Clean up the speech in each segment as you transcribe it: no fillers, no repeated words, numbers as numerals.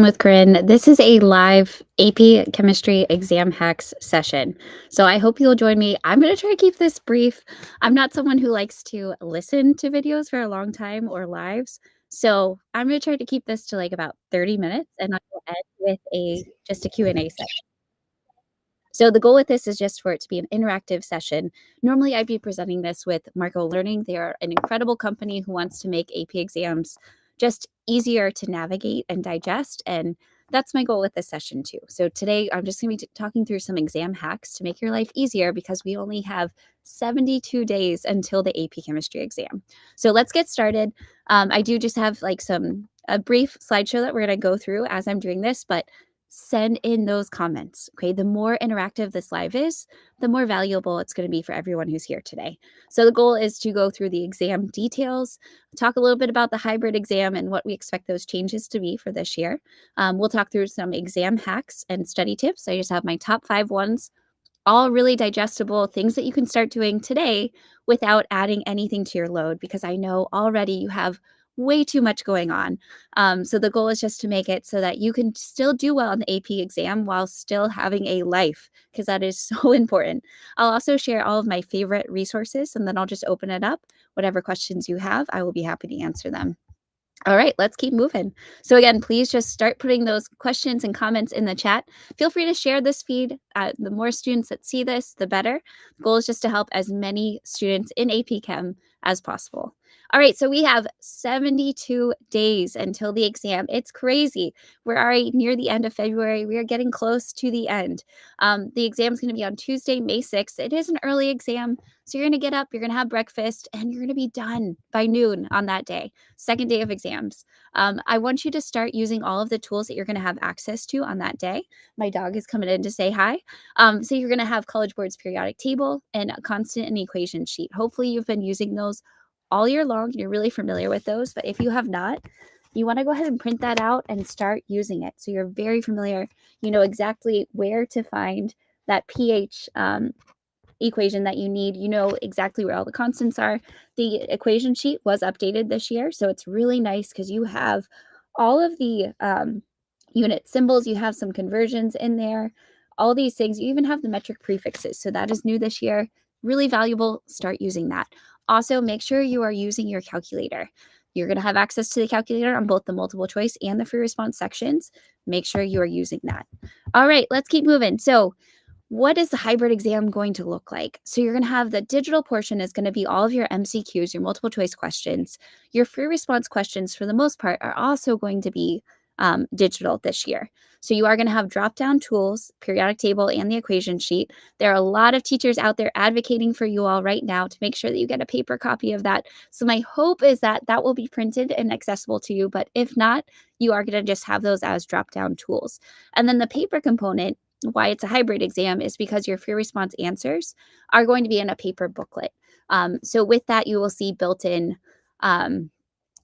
With Corinne. This is a live AP Chemistry exam hacks session. So I hope you'll join me. I'm going to try to keep this brief. I'm not someone who likes to listen to videos for a long time or lives. So I'm going to try to keep this to like about 30 minutes and I will end with just a Q&A session. So the goal with this is just for it to be an interactive session. Normally I'd be presenting this with Marco Learning. They are an incredible company who wants to make AP exams just easier to navigate and digest. And that's my goal with this session too. So today I'm just going to be talking through some exam hacks to make your life easier because we only have 72 days until the AP chemistry exam. So let's get started. I do just have like a brief slideshow that we're going to go through as I'm doing this, but send in those comments. Okay. The more interactive this live is, the more valuable it's going to be for everyone who's here today. So the goal is to go through the exam details, talk a little bit about the hybrid exam and what we expect those changes to be for this year. We'll talk through some exam hacks and study tips. I just have my top 5 ones, all really digestible things that you can start doing today without adding anything to your load, because I know already you have way too much going on. So the goal is just to make it so that you can still do well on the AP exam while still having a life, because that is so important. I'll also share all of my favorite resources, and then I'll just open it up. Whatever questions you have, I will be happy to answer them. All right, let's keep moving. So again, please just start putting those questions and comments in the chat. Feel free to share this feed. The more students that see this, the better. The goal is just to help as many students in AP Chem as possible. All right, so we have 72 days until the exam. It's crazy. We're already near the end of February. We are getting close to the end. The exam is going to be on Tuesday, May 6th. It is an early exam, so you're going to get up, you're going to have breakfast, and you're going to be done by noon on that day. Second day of exams. I want you to start using all of the tools that you're going to have access to on that day. My dog is coming in to say hi. So you're going to have College Board's periodic table and a constant and equation sheet. Hopefully you've been using those all year long and you're really familiar with those. But if you have not, you want to go ahead and print that out and start using it. So you're very familiar. You know exactly where to find that pH equation that you need. You know exactly where all the constants are. The equation sheet was updated this year, so it's really nice because you have all of the unit symbols. You have some conversions in there, all these things. You even have the metric prefixes, so that is new this year. Really valuable. Start using that. Also, make sure you are using your calculator. You're going to have access to the calculator on both the multiple choice and the free response sections. Make sure you are using that. All right, let's keep moving. So what is the hybrid exam going to look like? So you're going to have the digital portion is going to be all of your MCQs, your multiple choice questions. Your free response questions, for the most part, are also going to be digital this year. So you are going to have drop-down tools, periodic table, and the equation sheet. There are a lot of teachers out there advocating for you all right now to make sure that you get a paper copy of that. So my hope is that that will be printed and accessible to you. But if not, you are going to just have those as drop-down tools. And then the paper component, why it's a hybrid exam, is because your free response answers are going to be in a paper booklet. So with that, you will see built-in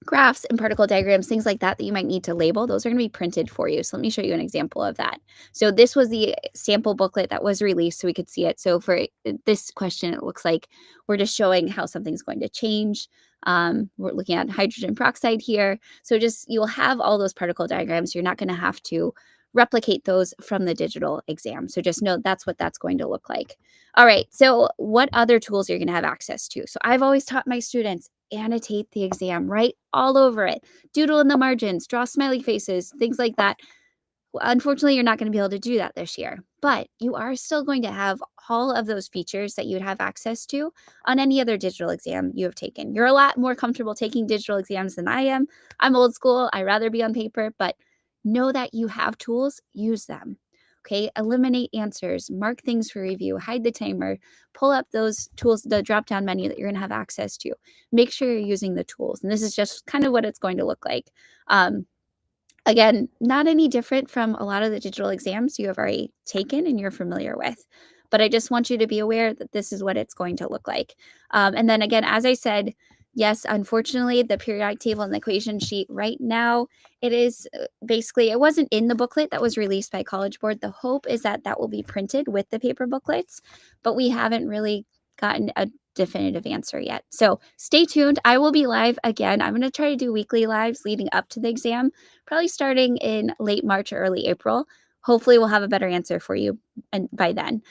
graphs and particle diagrams, things like that you might need to label. Those are going to be printed for you. So let me show you an example of that. So this was the sample booklet that was released so we could see it. So for this question, it looks like we're just showing how something's going to change. We're looking at hydrogen peroxide here. So just you'll have all those particle diagrams. You're not going to have to replicate those from the digital exam. So just know that's what that's going to look like. All right, so what other tools are you going to have access to? So I've always taught my students, annotate the exam, write all over it, doodle in the margins, draw smiley faces, things like that. Well, unfortunately, you're not going to be able to do that this year, but you are still going to have all of those features that you would have access to on any other digital exam you have taken. You're a lot more comfortable taking digital exams than I am. I'm old school. I'd rather be on paper, but know that you have tools, use them. Okay, eliminate answers, mark things for review, hide the timer, pull up those tools, the drop-down menu that you're going to have access to. Make sure you're using the tools. And this is just kind of what it's going to look like. Again, not any different from a lot of the digital exams you have already taken and you're familiar with. But I just want you to be aware that this is what it's going to look like. And then again, as I said, yes, unfortunately, the periodic table and the equation sheet right now, it is basically, it wasn't in the booklet that was released by College Board. The hope is that that will be printed with the paper booklets, but we haven't really gotten a definitive answer yet. So stay tuned. I will be live again. I'm going to try to do weekly lives leading up to the exam, probably starting in late March or early April. Hopefully, we'll have a better answer for you and by then.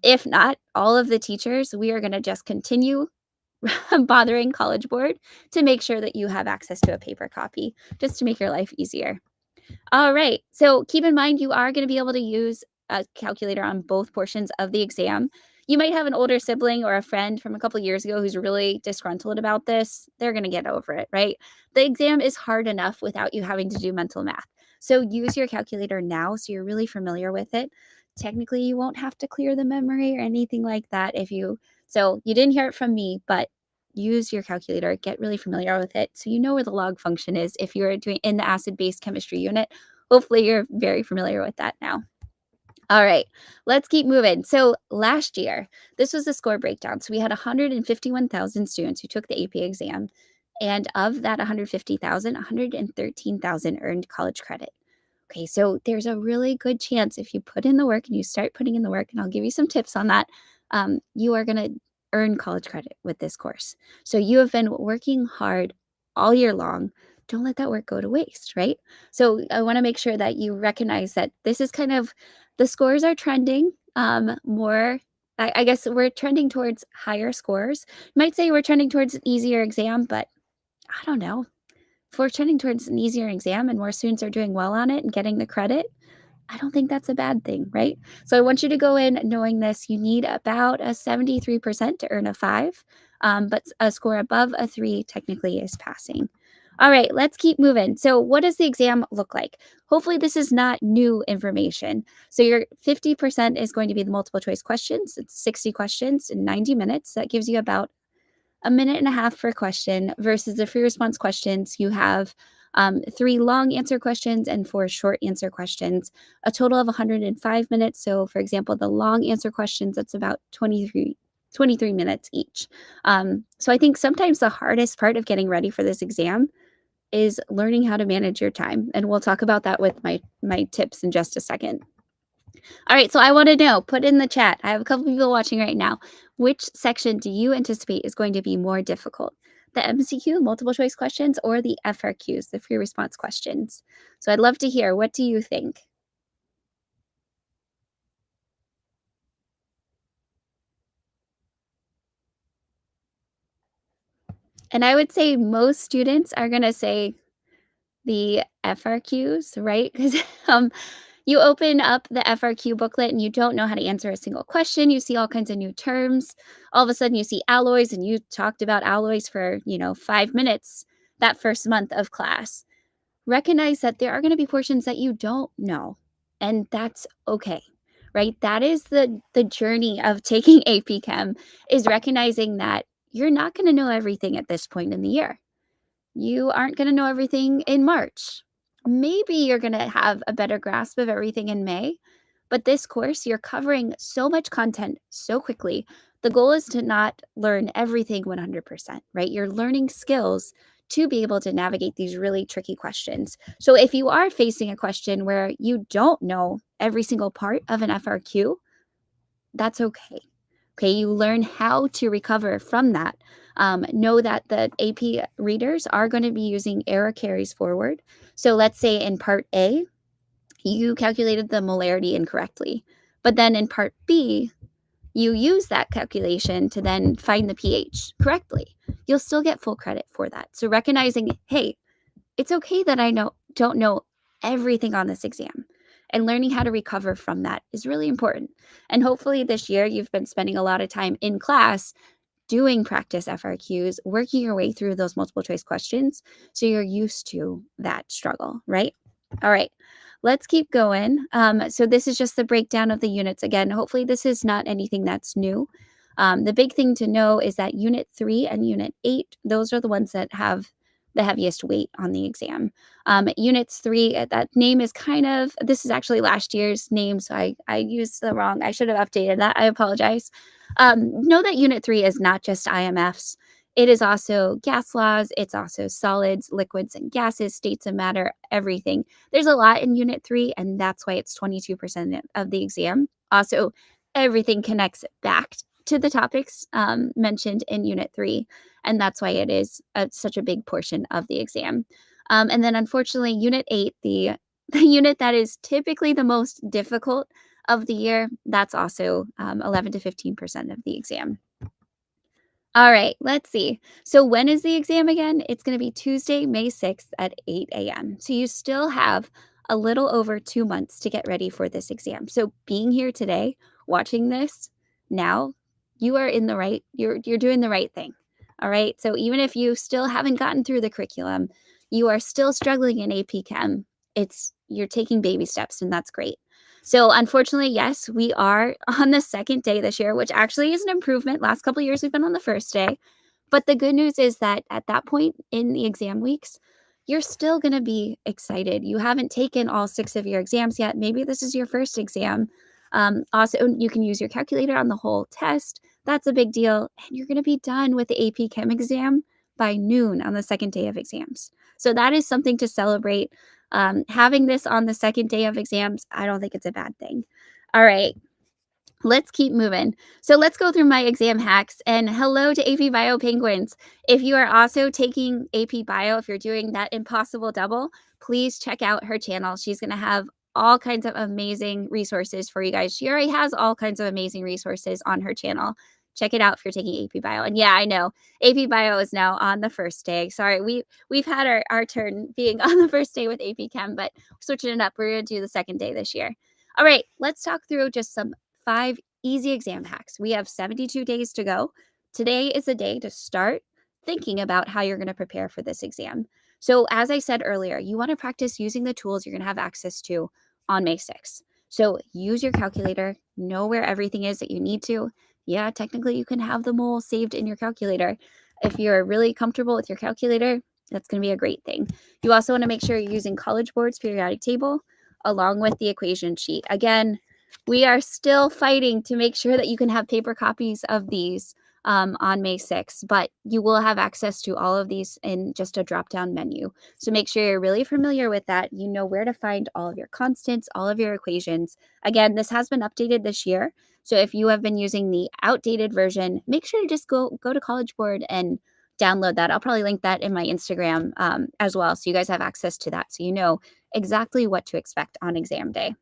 If not, all of the teachers, we are going to just continue bothering College Board to make sure that you have access to a paper copy, just to make your life easier. All right. So keep in mind, you are going to be able to use a calculator on both portions of the exam. You might have an older sibling or a friend from a couple years ago who's really disgruntled about this. They're going to get over it, right? The exam is hard enough without you having to do mental math. So use your calculator now so you're really familiar with it. Technically, you won't have to clear the memory or anything like that so you didn't hear it from me, but use your calculator, get really familiar with it so you know where the log function is if you're doing in the acid-base chemistry unit. Hopefully you're very familiar with that now. All right, let's keep moving. So last year, this was a score breakdown. So we had 151,000 students who took the AP exam. And of that 150,000, 113,000 earned college credit. Okay, so there's a really good chance if you put in the work and you start putting in the work, and I'll give you some tips on that, you are going to earn college credit with this course. So you have been working hard all year long. Don't let that work go to waste, right? So I want to make sure that you recognize that this is kind of the scores are trending more. I guess we're trending towards higher scores. You might say we're trending towards an easier exam, but I don't know. If we're trending towards an easier exam and more students are doing well on it and getting the credit, I don't think that's a bad thing, right? So I want you to go in knowing this. You need about a 73% to earn a 5, but a score above a 3 technically is passing. All right, let's keep moving. So what does the exam look like? Hopefully this is not new information. So your 50% is going to be the multiple choice questions. It's 60 questions in 90 minutes. That gives you about a minute and a half per question versus the free response questions. You have 3 long answer questions and 4 short answer questions, a total of 105 minutes. So for example, the long answer questions, that's about 23 minutes each. So I think sometimes the hardest part of getting ready for this exam is learning how to manage your time. And we'll talk about that with my tips in just a second. All right, so I want to know, put in the chat. I have a couple people watching right now. Which section do you anticipate is going to be more difficult? The MCQ, multiple choice questions, or the FRQs, the free response questions? So I'd love to hear, what do you think? And I would say most students are going to say the FRQs, right? Because you open up the FRQ booklet and you don't know how to answer a single question. You see all kinds of new terms. All of a sudden you see alloys, and you talked about alloys for, 5 minutes that first month of class. Recognize that there are going to be portions that you don't know, and that's okay, right? That is the journey of taking AP Chem, is recognizing that you're not going to know everything at this point in the year. You aren't going to know everything in March. Maybe you're going to have a better grasp of everything in May, but this course, you're covering so much content so quickly. The goal is to not learn everything 100%, right? You're learning skills to be able to navigate these really tricky questions. So if you are facing a question where you don't know every single part of an FRQ, that's okay. Okay, you learn how to recover from that. Know that the AP readers are going to be using error carries forward. So let's say in part A, you calculated the molarity incorrectly, but then in part B, you use that calculation to then find the pH correctly. You'll still get full credit for that. So recognizing, hey, it's okay that I don't know everything on this exam, and learning how to recover from that is really important. And hopefully this year you've been spending a lot of time in class doing practice FRQs, working your way through those multiple choice questions, so you're used to that struggle, right? All right, let's keep going. So this is just the breakdown of the units. Again, hopefully this is not anything that's new. The big thing to know is that Unit 3 and Unit 8, those are the ones that have the heaviest weight on the exam. Units 3, that name is this is actually last year's name, so I used the wrong, I should have updated that. I apologize. Know that Unit 3 is not just IMFs. It is also gas laws. It's also solids, liquids, and gases, states of matter, everything. There's a lot in Unit 3, and that's why it's 22% of the exam. Also, everything connects back to the topics mentioned in Unit 3, and that's why it is such a big portion of the exam. And then unfortunately, Unit 8, the unit that is typically the most difficult of the year, that's also 11 to 15% of the exam. All right, let's see. So when is the exam again? It's going to be Tuesday, May 6th at 8 a.m. So you still have a little over 2 months to get ready for this exam. So being here today, watching this now, you are in the right, you're doing the right thing. All right. So even if you still haven't gotten through the curriculum, you are still struggling in AP Chem. You're taking baby steps, and that's great. So unfortunately, yes, we are on the second day this year, which actually is an improvement. Last couple of years, we've been on the first day. But the good news is that at that point in the exam weeks, you're still going to be excited. You haven't taken all 6 of your exams yet. Maybe this is your first exam. Also, you can use your calculator on the whole test. That's a big deal. And you're going to be done with the AP Chem exam by noon on the second day of exams. So that is something to celebrate. Having this on the second day of exams, I don't think it's a bad thing. All right, let's keep moving. So let's go through my exam hacks. And hello to AP Bio Penguins. If you are also taking AP Bio, if you're doing that impossible double, please check out her channel. She's going to have all kinds of amazing resources for you guys. She already has all kinds of amazing resources on her channel. Check it out if you're taking AP Bio. And yeah, I know AP Bio is now on the first day. Sorry, we've had our turn being on the first day with AP Chem, but we're switching it up. We're going to do the second day this year. All right, let's talk through just some 5 easy exam hacks. We have 72 days to go. Today is the day to start thinking about how you're going to prepare for this exam. So as I said earlier, you want to practice using the tools you're going to have access to on May 6th. So use your calculator, know where everything is that you need to. Yeah, technically you can have them all saved in your calculator. If you're really comfortable with your calculator, that's going to be a great thing. You also want to make sure you're using College Board's periodic table along with the equation sheet. Again, we are still fighting to make sure that you can have paper copies of these on May 6th, but you will have access to all of these in just a drop-down menu. So make sure you're really familiar with that. You know where to find all of your constants, all of your equations. Again, this has been updated this year. So if you have been using the outdated version, make sure to just go to College Board and download that. I'll probably link that in my Instagram as well, so you guys have access to that, so you know exactly what to expect on exam day.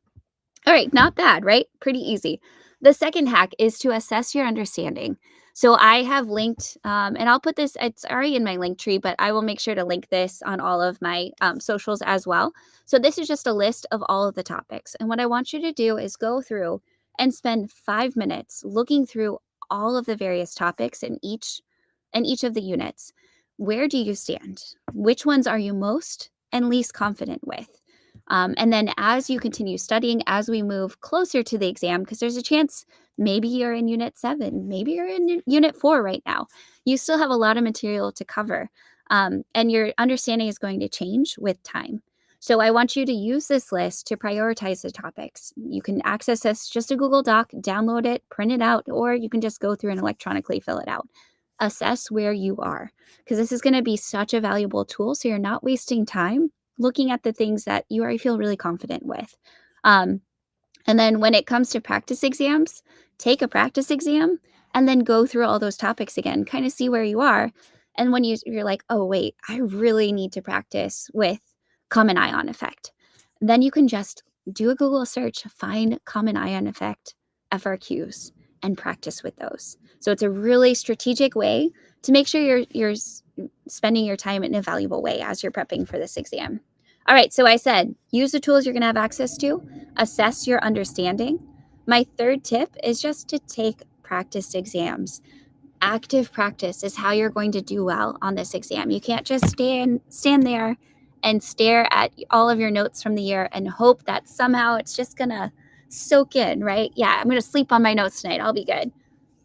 All right, not bad, right? Pretty easy. The second hack is to assess your understanding. So I have linked, and I'll put this, it's already in my link tree, but I will make sure to link this on all of my socials as well. So this is just a list of all of the topics. And what I want you to do is go through and spend 5 minutes looking through all of the various topics in each of the units. Where do you stand? Which ones are you most and least confident with? And then as you continue studying, as we move closer to the exam, because there's a chance maybe you're in Unit 7, maybe you're in Unit 4 right now, you still have a lot of material to cover. And your understanding is going to change with time. So I want you to use this list to prioritize the topics. You can access this, just a Google Doc, download it, print it out, or you can just go through and electronically fill it out. Assess where you are, because this is going to be such a valuable tool, so you're not wasting time looking at the things that you already feel really confident with. And then when it comes to practice exams, take a practice exam and then go through all those topics again, kind of see where you are. And when you're like, oh, wait, I really need to practice with common ion effect, then you can just do a Google search, find common ion effect FRQs, and practice with those. So it's a really strategic way to make sure you're spending your time in a valuable way as you're prepping for this exam. All right, so I said, use the tools you're going to have access to, assess your understanding. My third tip is just to take practice exams. Active practice is how you're going to do well on this exam. You can't just stand there and stare at all of your notes from the year and hope that somehow it's just going to soak in, right? Yeah, I'm going to sleep on my notes tonight. I'll be good.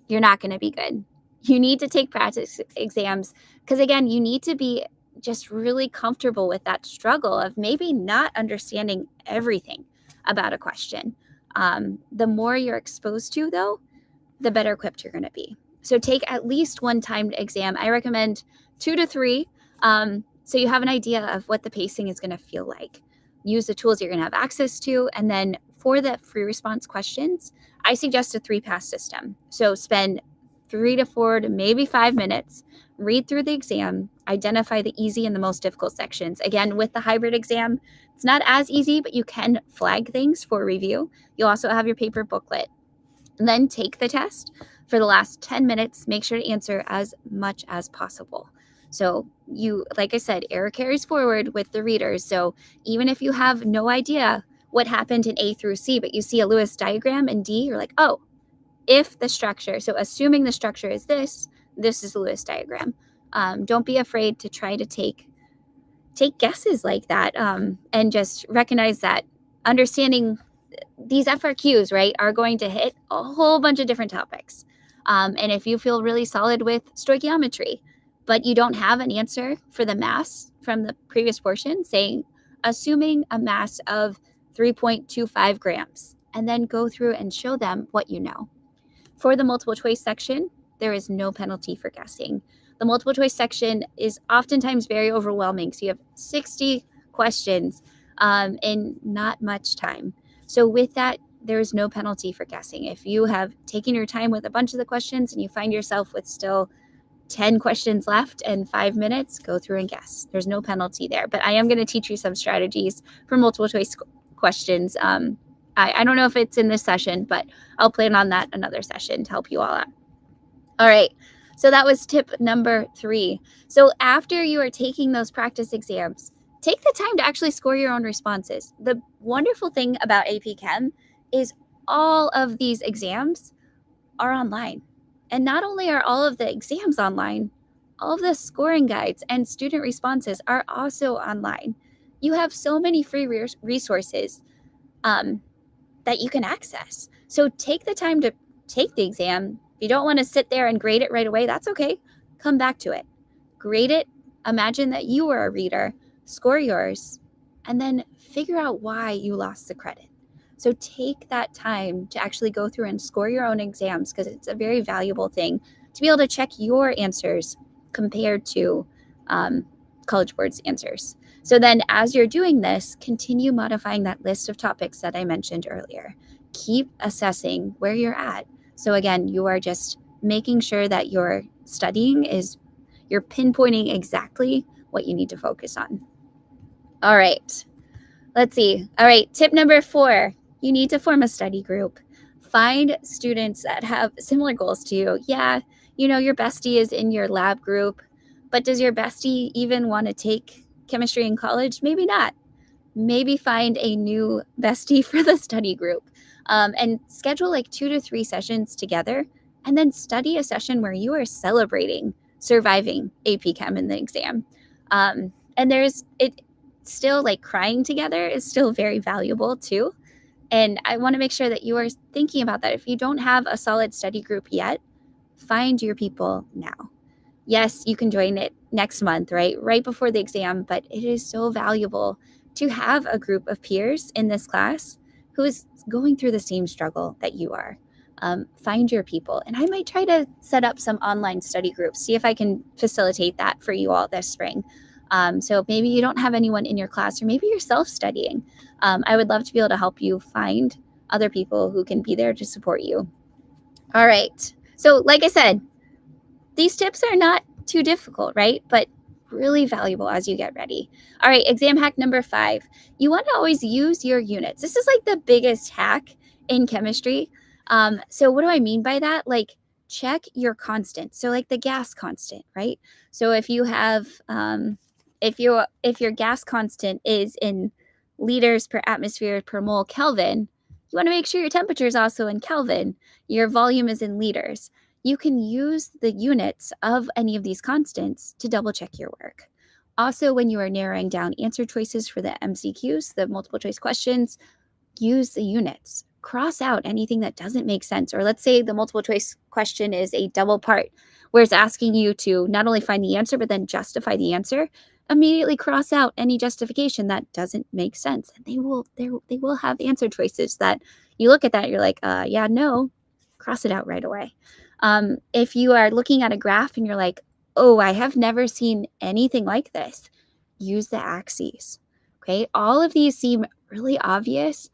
You're not going to be good. You need to take practice exams because, again, you need to be just really comfortable with that struggle of maybe not understanding everything about a question. The more you're exposed to, though, the better equipped you're going to be. So take at least one timed exam. I recommend 2 to 3, so you have an idea of what the pacing is going to feel like. Use the tools you're going to have access to, and then for the free response questions, I suggest a 3-pass system. So spend 3 to 4 to maybe 5 minutes, read through the exam, identify the easy and the most difficult sections. Again, with the hybrid exam, it's not as easy, but you can flag things for review. You'll also have your paper booklet. And then take the test. For the last 10 minutes, make sure to answer as much as possible. So you, like I said, error carries forward with the readers. So even if you have no idea what happened in A through C, but you see a Lewis diagram in D, you're like, oh, if the structure, so assuming the structure is this is the Lewis diagram. Don't be afraid to try to take guesses like that, and just recognize that understanding these FRQs, right, are going to hit a whole bunch of different topics. And if you feel really solid with stoichiometry, but you don't have an answer for the mass from the previous portion, saying, assuming a mass of 3.25 grams, and then go through and show them what you know. For the multiple choice section, there is no penalty for guessing. The multiple choice section is oftentimes very overwhelming. So you have 60 questions in not much time. So with that, there is no penalty for guessing. If you have taken your time with a bunch of the questions and you find yourself with still 10 questions left and 5 minutes, go through and guess. There's no penalty there. But I am going to teach you some strategies for multiple choice questions. I don't know if it's in this session, but I'll plan on that another session to help you all out. All right. So that was tip number 3. So after you are taking those practice exams, take the time to actually score your own responses. The wonderful thing about AP Chem is all of these exams are online. And not only are all of the exams online, all of the scoring guides and student responses are also online. You have so many free resources that you can access. So take the time to take the exam. If you don't want to sit there and grade it right away, that's okay. Come back to it. Grade it. Imagine that you were a reader. Score yours, and then figure out why you lost the credit. So take that time to actually go through and score your own exams, because it's a very valuable thing to be able to check your answers compared to College Board's answers. So then as you're doing this, continue modifying that list of topics that I mentioned earlier. Keep assessing where you're at. So again, you are just making sure that your studying you're pinpointing exactly what you need to focus on. All right, let's see. All right, tip number 4, you need to form a study group. Find students that have similar goals to you. Yeah, you know, your bestie is in your lab group, but does your bestie even want to take chemistry in college? Maybe not. Maybe find a new bestie for the study group, and schedule like 2 to 3 sessions together, and then study a session where you are celebrating surviving AP Chem in the exam. And there's it still, like, crying together is still very valuable too. And I want to make sure that you are thinking about that. If you don't have a solid study group yet, find your people now. Yes, you can join it next month, right before the exam, but it is so valuable to have a group of peers in this class who is going through the same struggle that you are. Find your people. And I might try to set up some online study groups, see if I can facilitate that for you all this spring. So maybe you don't have anyone in your class, or maybe you're self-studying. I would love to be able to help you find other people who can be there to support you. All right. So like I said, these tips are not too difficult, right? But really valuable as you get ready. All right, exam hack number 5. You want to always use your units. This is like the biggest hack in chemistry. So what do I mean by that? Like, check your constant. So like the gas constant, right? So if you have, if your gas constant is in liters per atmosphere per mole Kelvin, you want to make sure your temperature is also in Kelvin. Your volume is in liters. You can use the units of any of these constants to double check your work. Also, when you are narrowing down answer choices for the MCQs, the multiple choice questions, use the units. Cross out anything that doesn't make sense. Or let's say the multiple choice question is a double part, where it's asking you to not only find the answer, but then justify the answer. Immediately cross out any justification that doesn't make sense. And they will have answer choices that you look at that, you're like, yeah, no, cross it out right away. If you are looking at a graph and you're like, oh, I have never seen anything like this, use the axes. Okay, all of these seem really obvious,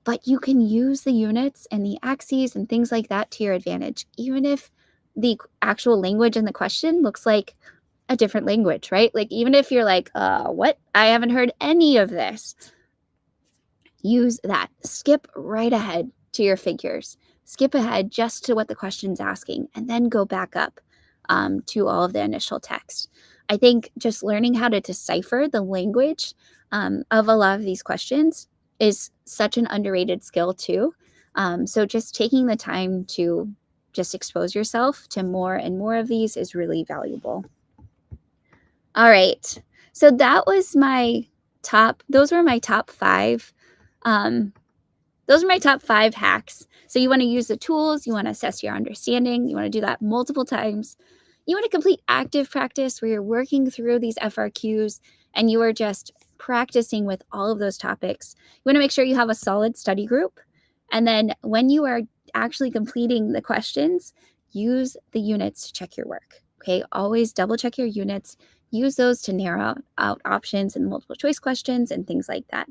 but you can use the units and the axes and things like that to your advantage. Even if the actual language in the question looks like a different language, right? Like even if you're like, what? I haven't heard any of this. Use that. Skip right ahead to your figures. Skip ahead just to what the question's asking, and then go back up to all of the initial text. I think just learning how to decipher the language of a lot of these questions is such an underrated skill too. So just taking the time to just expose yourself to more and more of these is really valuable. All right. So that was those were my top 5 those are my top 5 hacks. So you want to use the tools, you want to assess your understanding, you want to do that multiple times. You want to complete active practice where you're working through these FRQs and you are just practicing with all of those topics. You want to make sure you have a solid study group. And then when you are actually completing the questions, use the units to check your work. Okay, always double check your units. Use those to narrow out options and multiple choice questions and things like that.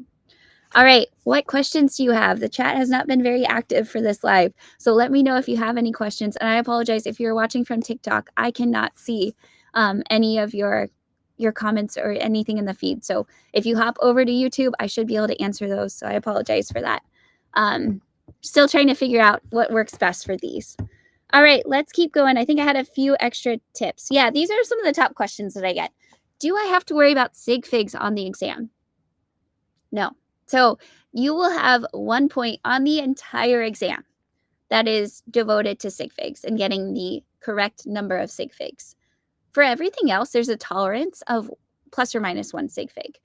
All right, what questions do you have? The chat has not been very active for this live, so let me know if you have any questions. And I apologize if you're watching from TikTok, I cannot see any of your comments or anything in the feed. So if you hop over to YouTube, I should be able to answer those. So I apologize for that. Still trying to figure out what works best for these. All right, let's keep going. I think I had a few extra tips. Yeah, these are some of the top questions that I get. Do I have to worry about sig figs on the exam? No. So you will have 1 point on the entire exam that is devoted to sig figs and getting the correct number of sig figs. For everything else, there's a tolerance of plus or minus 1 sig fig.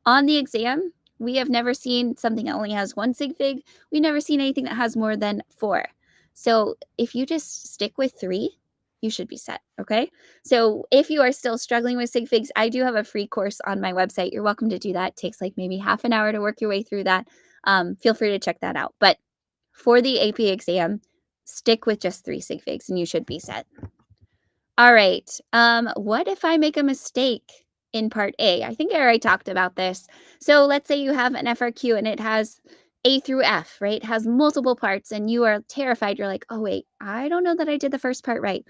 On the exam, we have never seen something that only has 1 sig fig. We've never seen anything that has more than 4. So if you just stick with 3, you should be set, okay? So if you are still struggling with sig figs, I do have a free course on my website. You're welcome to do that. It takes like maybe half an hour to work your way through that. Feel free to check that out. But for the AP exam, stick with just 3 sig figs and you should be set. All right. What if I make a mistake in part A? I think I already talked about this. So let's say you have an FRQ and it has A through F, right? It has multiple parts and you are terrified. You're like, oh, wait, I don't know that I did the first part right.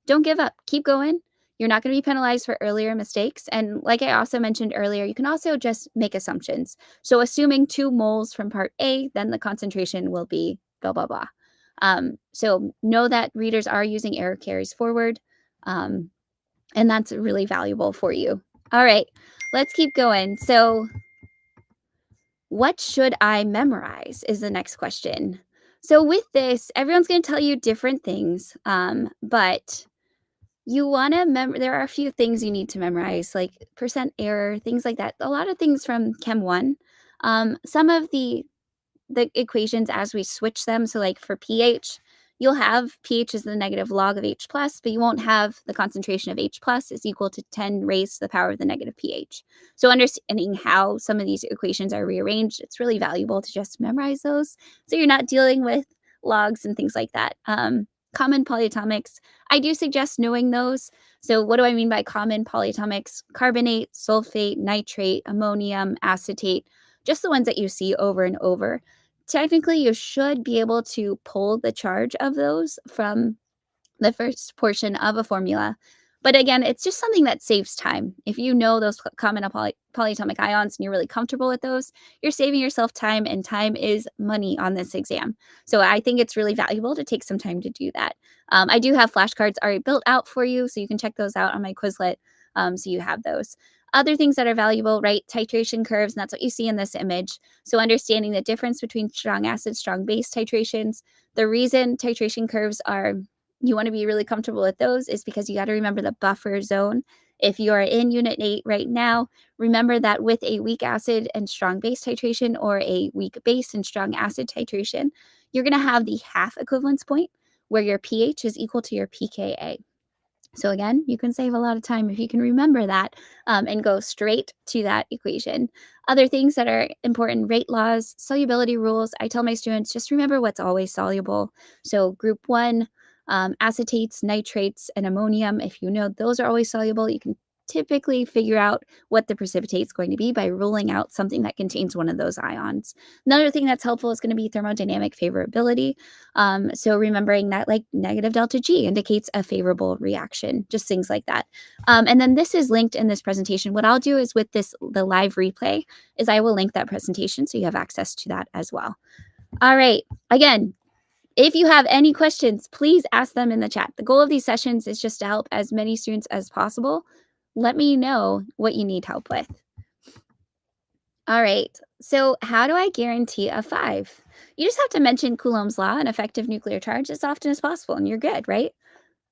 Don't give up. Keep going. You're not going to be penalized for earlier mistakes. And like I also mentioned earlier, you can also just make assumptions. So assuming 2 moles from part A, then the concentration will be blah, blah, blah. So know that readers are using error carries forward. And that's really valuable for you. All right, let's keep going. So what should I memorize is the next question. So with this, everyone's going to tell you different things, but you want to remember, there are a few things you need to memorize, like percent error, things like that. A lot of things from Chem 1. Some of the equations as we switch them. So like for pH, you'll have pH is the negative log of H plus, but you won't have the concentration of H plus is equal to 10 raised to the power of the negative pH. So understanding how some of these equations are rearranged, it's really valuable to just memorize those. So you're not dealing with logs and things like that. Common polyatomics, I do suggest knowing those. So what do I mean by common polyatomics? Carbonate, sulfate, nitrate, ammonium, acetate, just the ones that you see over and over. Technically, you should be able to pull the charge of those from the first portion of a formula. But again, it's just something that saves time. If you know those common polyatomic ions and you're really comfortable with those, you're saving yourself time, and time is money on this exam. So I think it's really valuable to take some time to do that. I do have flashcards already built out for you, so you can check those out on my Quizlet. So you have those. Other things that are valuable, right? Titration curves, and that's what you see in this image. So understanding the difference between strong acid, strong base titrations. The reason titration curves are, you want to be really comfortable with those is because you got to remember the buffer zone. If you are in Unit 8 right now, remember that with a weak acid and strong base titration or a weak base and strong acid titration, you're going to have the half equivalence point where your pH is equal to your pKa. So again, you can save a lot of time if you can remember that and go straight to that equation. Other things that are important, rate laws, solubility rules. I tell my students, just remember what's always soluble. So group 1, acetates, nitrates, and ammonium. If you know those are always soluble, you can typically figure out what the precipitate is going to be by ruling out something that contains one of those ions. Another thing that's helpful is going to be thermodynamic favorability. So remembering that like negative delta G indicates a favorable reaction, just things like that. And then this is linked in this presentation. What I'll do is with the live replay is I will link that presentation so you have access to that as well. All right. Again, if you have any questions, please ask them in the chat. The goal of these sessions is just to help as many students as possible. Let me know what you need help with. All right. So how do I guarantee a 5? You just have to mention Coulomb's law and effective nuclear charge as often as possible, and you're good, right?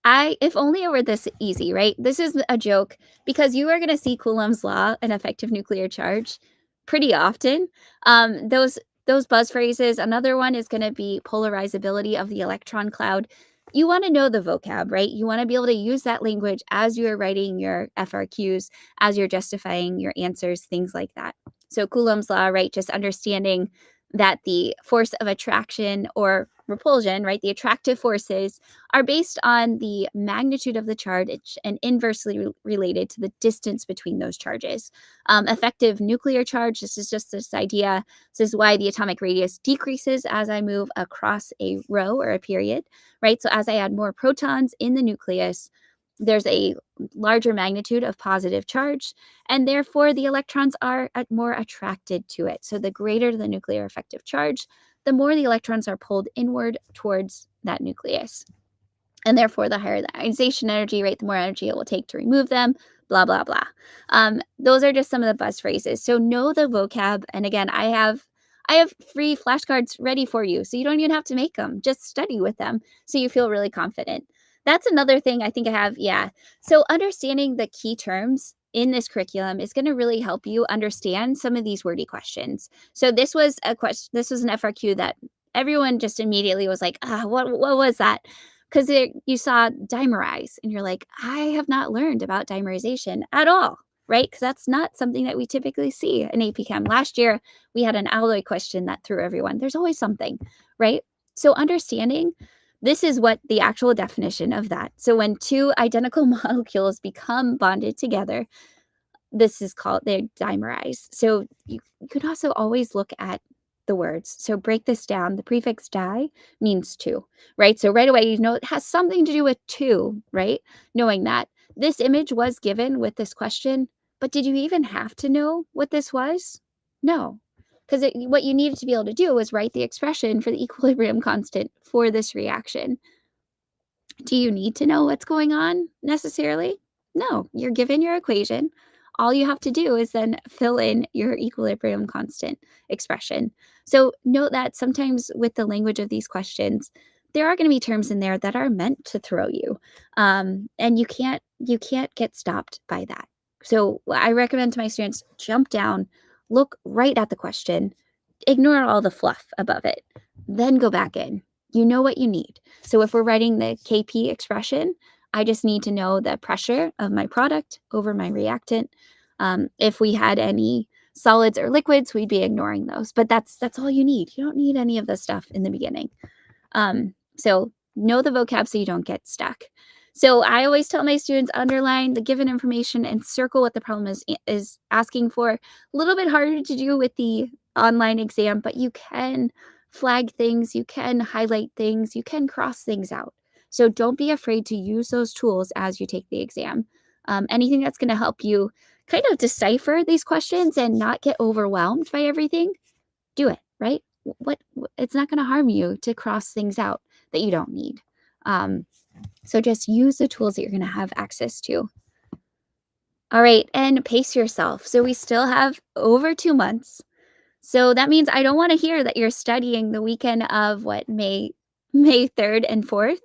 If only it were this easy, right? This is a joke because you are going to see Coulomb's law and effective nuclear charge pretty often. Those buzz phrases. Another one is going to be polarizability of the electron cloud. You want to know the vocab, right? You want to be able to use that language as you're writing your FRQs, as you're justifying your answers, things like that. So Coulomb's law, right? Just understanding that the force of attraction or repulsion, right? The attractive forces are based on the magnitude of the charge and inversely related to the distance between those charges. Effective nuclear charge, this is just this idea. This is why the atomic radius decreases as I move across a row or a period, right? So as I add more protons in the nucleus, there's a larger magnitude of positive charge, and therefore the electrons are more attracted to it. So the greater the nuclear effective charge, the more the electrons are pulled inward towards that nucleus. And therefore, the higher the ionization energy, right, the more energy it will take to remove them, blah, blah, blah. Those are just some of the buzz phrases. So know the vocab. And again, I have free flashcards ready for you. So you don't even have to make them. Just study with them so you feel really confident. That's another thing I think I have. Yeah. So understanding the key terms in this curriculum is going to really help you understand some of these wordy questions. So this was a question. This was an FRQ that everyone just immediately was like, what was that? Because you saw dimerize and you're like, I have not learned about dimerization at all, right? Because that's not something that we typically see in AP Chem. Last year, we had an alloy question that threw everyone. There's always something, right? So understanding this is what the actual definition of that. So when two identical molecules become bonded together, this is called, they dimerize. So you could also always look at the words. So break this down. The prefix di means two, right? So right away, you know, it has something to do with two, right? Knowing that this image was given with this question, but did you even have to know what this was? No, because what you needed to be able to do was write the expression for the equilibrium constant for this reaction. Do you need to know what's going on necessarily? No, you're given your equation. All you have to do is then fill in your equilibrium constant expression. So note that sometimes with the language of these questions, there are going to be terms in there that are meant to throw you, and you can't get stopped by that. So I recommend to my students, jump down, look right at the question, ignore all the fluff above it, then go back in. You know what you need. So if we're writing the KP expression, I just need to know the pressure of my product over my reactant. If we had any solids or liquids, we'd be ignoring those. But that's all you need. You don't need any of the stuff in the beginning. So know the vocab so you don't get stuck. So I always tell my students, underline the given information and circle what the problem is asking for. A little bit harder to do with the online exam, but you can flag things, you can highlight things, you can cross things out. So don't be afraid to use those tools as you take the exam. Anything that's going to help you kind of decipher these questions and not get overwhelmed by everything, do it, right? It's not going to harm you to cross things out that you don't need. So just use the tools that you're going to have access to. All right, and pace yourself. So we still have over 2 months. So that means I don't want to hear that you're studying the weekend of May 3rd and 4th.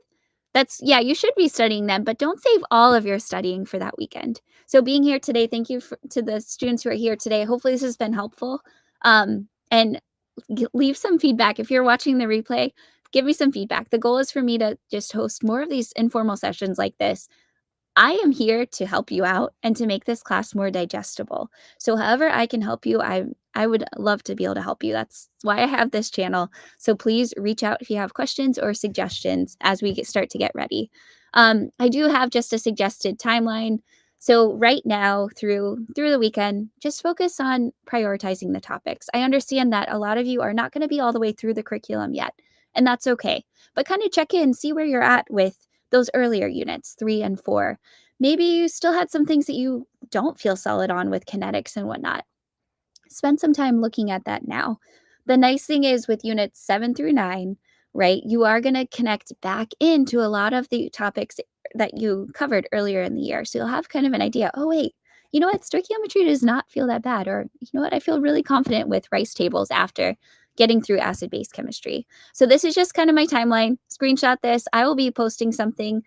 Yeah, you should be studying them, but don't save all of your studying for that weekend. So being here today, thank you to the students who are here today. Hopefully this has been helpful. And leave some feedback. If you're watching the replay, give me some feedback. The goal is for me to just host more of these informal sessions like this. I am here to help you out and to make this class more digestible. So however I can help you, I would love to be able to help you. That's why I have this channel. So please reach out if you have questions or suggestions as we start to get ready. I do have just a suggested timeline. So right now through the weekend, just focus on prioritizing the topics. I understand that a lot of you are not going to be all the way through the curriculum yet, and that's okay. But kind of check in, see where you're at with those earlier units, 3 and 4. Maybe you still had some things that you don't feel solid on with kinetics and whatnot. Spend some time looking at that now. The nice thing is with units 7 through 9, right, you are going to connect back into a lot of the topics that you covered earlier in the year. So you'll have kind of an idea, oh, wait, you know what, stoichiometry does not feel that bad. Or, you know what, I feel really confident with rice tables after getting through acid base chemistry. So this is just kind of my timeline. Screenshot this. I will be posting something,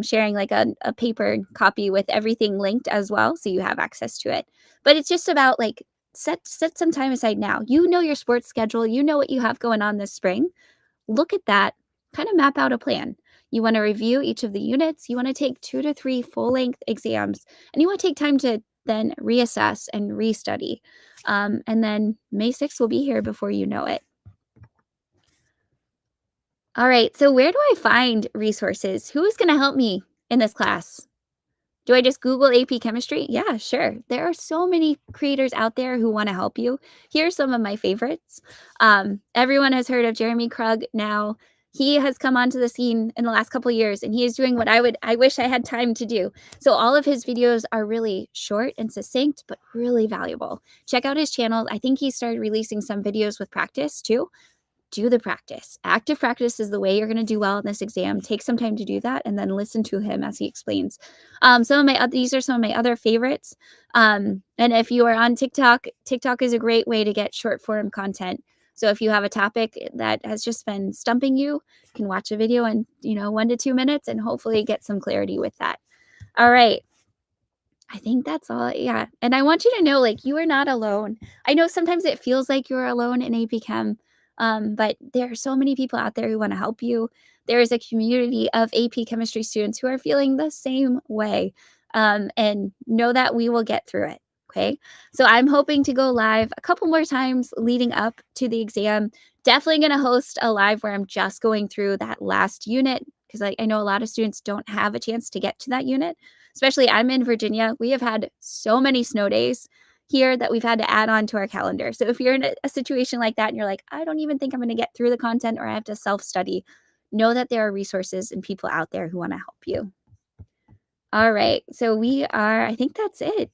sharing like a paper copy with everything linked as well. So you have access to it. But it's just about like, set some time aside now. You know your sports schedule, you know what you have going on this spring. Look at that, kind of map out a plan. You want to review each of the units, you want to take 2 to 3 full-length exams, and you want to take time to then reassess and restudy. And then May 6th will be here before you know it. All right, so where do I find resources? Who is going to help me in this class? Do I just Google AP Chemistry? Yeah, sure. There are so many creators out there who want to help you. Here are some of my favorites. Everyone has heard of Jeremy Krug now. He has come onto the scene in the last couple of years, and he is doing what I wish I had time to do. So all of his videos are really short and succinct, but really valuable. Check out his channel. I think he started releasing some videos with practice too. Do the practice. Active practice is the way you're going to do well in this exam. Take some time to do that and then listen to him as he explains. These are some of my other favorites. And if you are on TikTok, TikTok is a great way to get short form content. So if you have a topic that has just been stumping you, you can watch a video in 1 to 2 minutes and hopefully get some clarity with that. All right. I think that's all. Yeah. And I want you to know, like, you are not alone. I know sometimes it feels like you're alone in AP Chem, but there are so many people out there who want to help you. There is a community of AP chemistry students who are feeling the same way. And know that we will get through it. Okay. So I'm hoping to go live a couple more times leading up to the exam. Definitely going to host a live where I'm just going through that last unit because I know a lot of students don't have a chance to get to that unit. Especially I'm in Virginia. We have had so many snow days here that we've had to add on to our calendar. So if you're in a situation like that and you're like, I don't even think I'm going to get through the content or I have to self-study, know that there are resources and people out there who want to help you. All right. So I think that's it.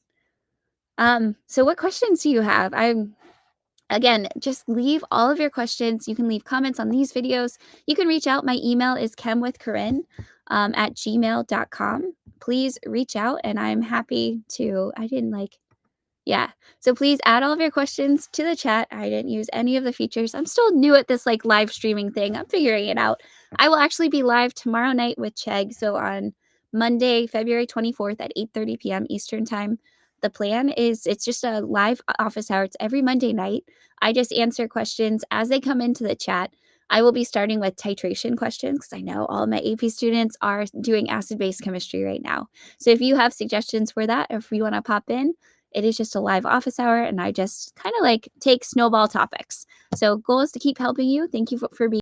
So what questions do you have? Again, just leave all of your questions. You can leave comments on these videos. You can reach out. My email is chemwithcorinne at gmail.com. Please reach out and I'm happy to, so please add all of your questions to the chat. I didn't use any of the features. I'm still new at this like live streaming thing. I'm figuring it out. I will actually be live tomorrow night with Chegg. So on Monday, February 24th at 8:30 p.m. Eastern time. The plan is it's just a live office hour. It's every Monday night. I just answer questions as they come into the chat. I will be starting with titration questions because I know all my AP students are doing acid-base chemistry right now. So if you have suggestions for that, or if you want to pop in, it is just a live office hour, and I just kind of like take snowball topics. So goal is to keep helping you. Thank you for being